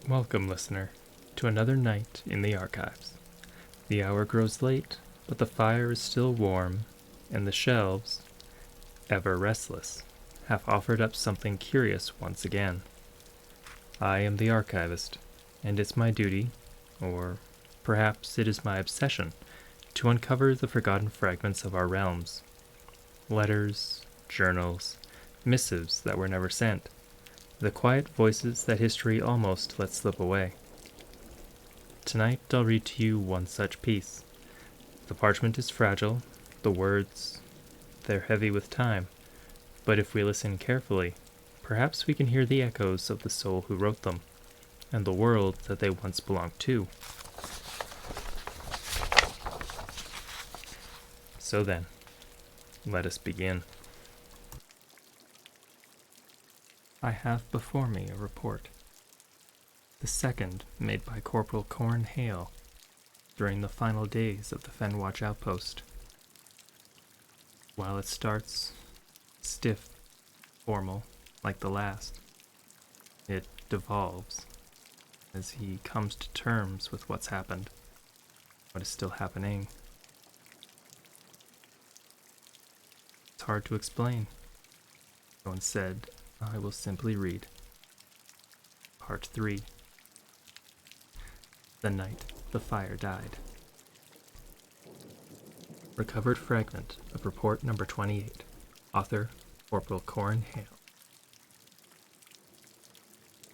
Welcome, listener, to another night in the archives. The hour grows late, but the fire is still warm, and the shelves, ever restless, have offered up something curious once again. I am the archivist, and it's my duty, or perhaps it is my obsession, to uncover the forgotten fragments of our realms. Letters, journals, missives that were never sent. The quiet voices that history almost let slip away. Tonight I'll read to you one such piece. The parchment is fragile, the words, they're heavy with time, but if we listen carefully, perhaps we can hear the echoes of the soul who wrote them, and the world that they once belonged to. So then, let us begin. I have before me a report, the second made by Corporal Corin Hale during the final days of the Fenwatch Outpost. While it starts stiff, formal, like the last, it devolves as he comes to terms with what's happened, what is still happening. It's hard to explain. So instead, I will simply read. Part 3. The night the fire died. Recovered fragment of report number 28. Author, Corporal Corin Hale.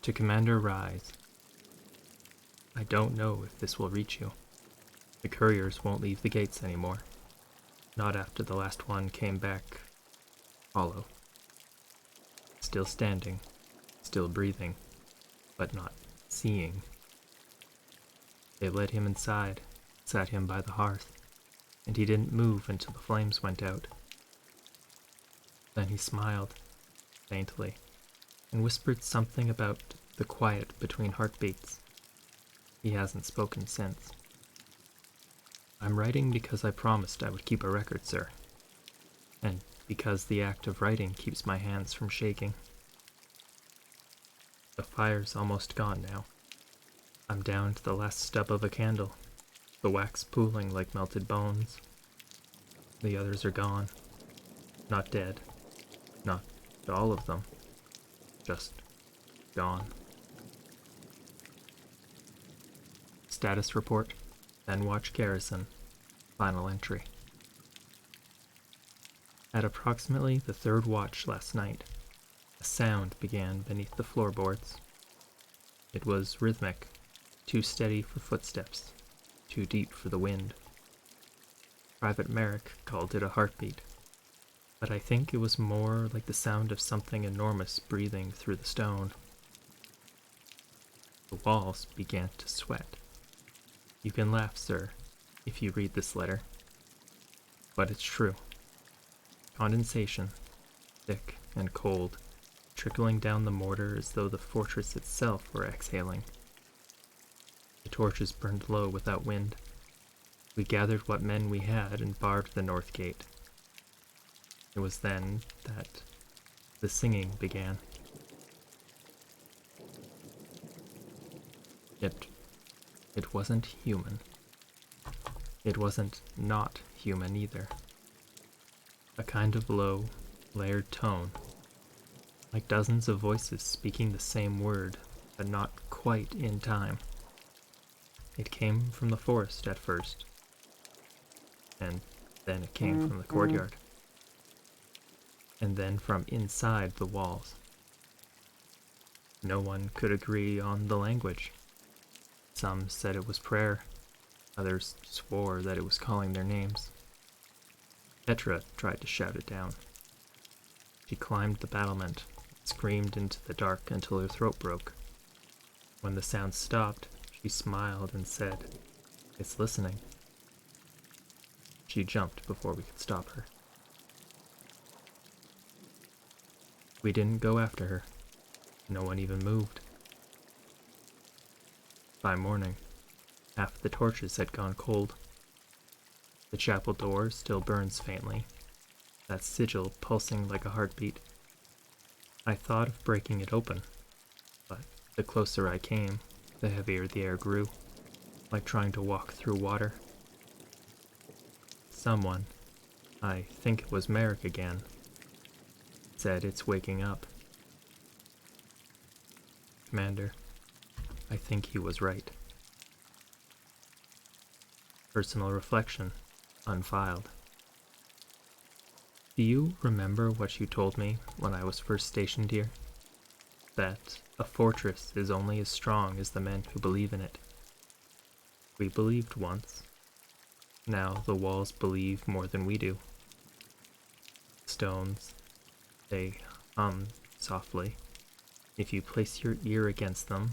To Commander Rise. I don't know if this will reach you. The couriers won't leave the gates anymore. Not after the last one came back hollow. Still standing, still breathing, but not seeing. They led him inside, sat him by the hearth, and he didn't move until the flames went out. Then he smiled, faintly, and whispered something about the quiet between heartbeats. He hasn't spoken since. I'm writing because I promised I would keep a record, sir. And because the act of writing keeps my hands from shaking. The fire's almost gone now. I'm down to the last stub of a candle, the wax pooling like melted bones. The others are gone. Not dead. Not all of them. Just gone. Status report, Fenwatch Garrison, final entry. At approximately the third watch last night, a sound began beneath the floorboards. It was rhythmic, too steady for footsteps, too deep for the wind. Private Merrick called it a heartbeat, but I think it was more like the sound of something enormous breathing through the stone. The walls began to sweat. You can laugh, sir, if you read this letter, but it's true. Condensation, thick and cold, trickling down the mortar as though the fortress itself were exhaling. The torches burned low without wind. We gathered what men we had and barred the north gate. It was then that the singing began. It wasn't human. It wasn't not human either. A kind of low, layered tone, like dozens of voices speaking the same word, but not quite in time. It came from the forest at first, and then it came from the courtyard, and then from inside the walls. No one could agree on the language. Some said it was prayer, others swore that it was calling their names. Petra tried to shout it down. She climbed the battlement, screamed into the dark until her throat broke. When the sound stopped, she smiled and said, "It's listening." She jumped before we could stop her. We didn't go after her. No one even moved. By morning, half the torches had gone cold. The chapel door still burns faintly, that sigil pulsing like a heartbeat. I thought of breaking it open, but the closer I came, the heavier the air grew, like trying to walk through water. Someone, I think it was Merrick again, said it's waking up. Commander, I think he was right. Personal reflection, unfiled. Do you remember what you told me when I was first stationed here? That a fortress is only as strong as the men who believe in it. We believed once. Now the walls believe more than we do. Stones, they hum softly. If you place your ear against them,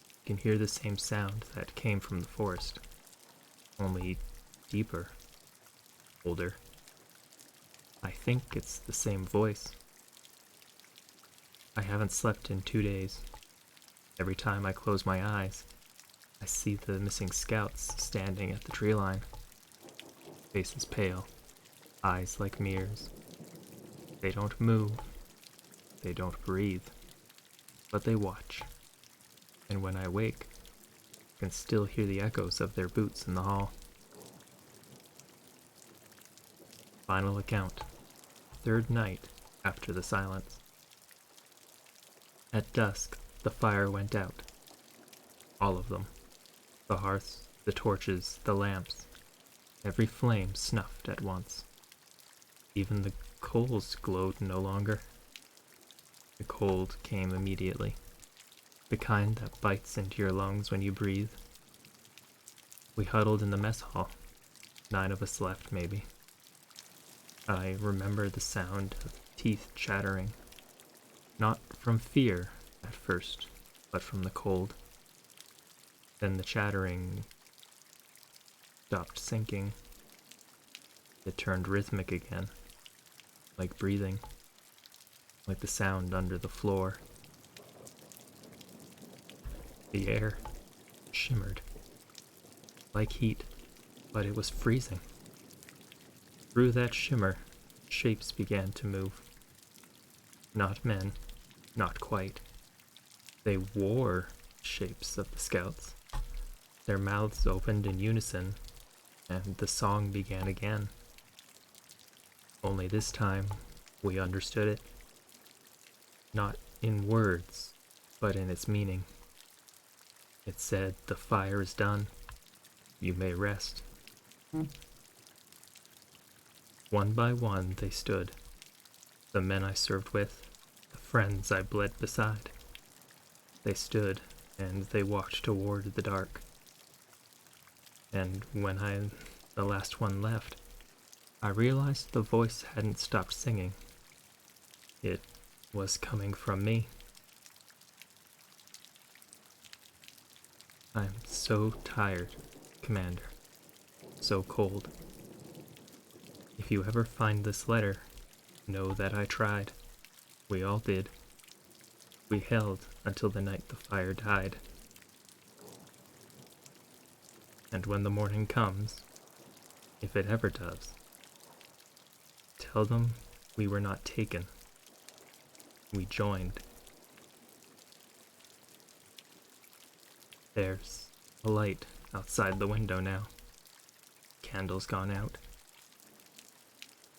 you can hear the same sound that came from the forest, only deeper, older. I think it's the same voice. I haven't slept in 2 days. Every time I close my eyes, I see the missing scouts standing at the tree line. Faces pale, eyes like mirrors. They don't move, they don't breathe, but they watch. And when I wake, I can still hear the echoes of their boots in the hall. Final account. Third night after the silence. At dusk, the fire went out. All of them. The hearths, the torches, the lamps. Every flame snuffed at once. Even the coals glowed no longer. The cold came immediately. The kind that bites into your lungs when you breathe. We huddled in the mess hall. 9 of us left, maybe. I remember the sound of teeth chattering. Not from fear at first, but from the cold. Then the chattering stopped sinking. It turned rhythmic again, like breathing, like the sound under the floor. The air shimmered, like heat, but it was freezing. Through that shimmer, shapes began to move. Not men, not quite. They wore shapes of the scouts. Their mouths opened in unison, and the song began again. Only this time, we understood it. Not in words, but in its meaning. It said, "The fire is done. You may rest." One by one they stood. The men I served with, the friends I bled beside. They stood, and they walked toward the dark. And when the last one left, I realized the voice hadn't stopped singing. It was coming from me. I'm so tired, Commander. So cold. If you ever find this letter, know that I tried. We all did. We held until the night the fire died. And when the morning comes, if it ever does, tell them we were not taken. We joined. There's a light outside the window now. Candle's gone out.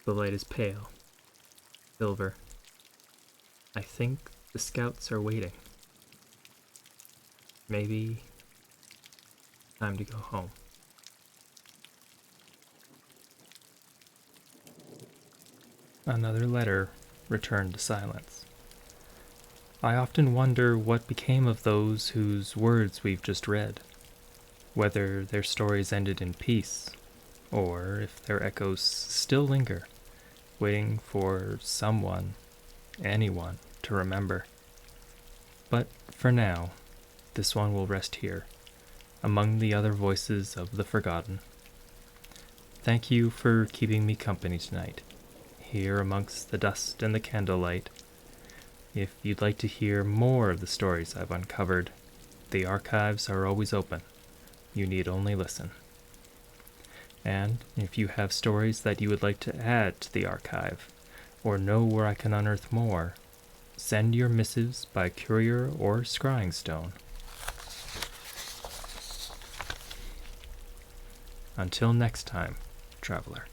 The light is pale, silver. I think the scouts are waiting. Maybe time to go home. Another letter returned to silence. I often wonder what became of those whose words we've just read, whether their stories ended in peace, or if their echoes still linger, waiting for someone, anyone, to remember. But for now, this one will rest here, among the other voices of the forgotten. Thank you for keeping me company tonight, here amongst the dust and the candlelight. If you'd like to hear more of the stories I've uncovered, the archives are always open. You need only listen. And if you have stories that you would like to add to the archive, or know where I can unearth more, send your missives by courier or scrying stone. Until next time, traveler.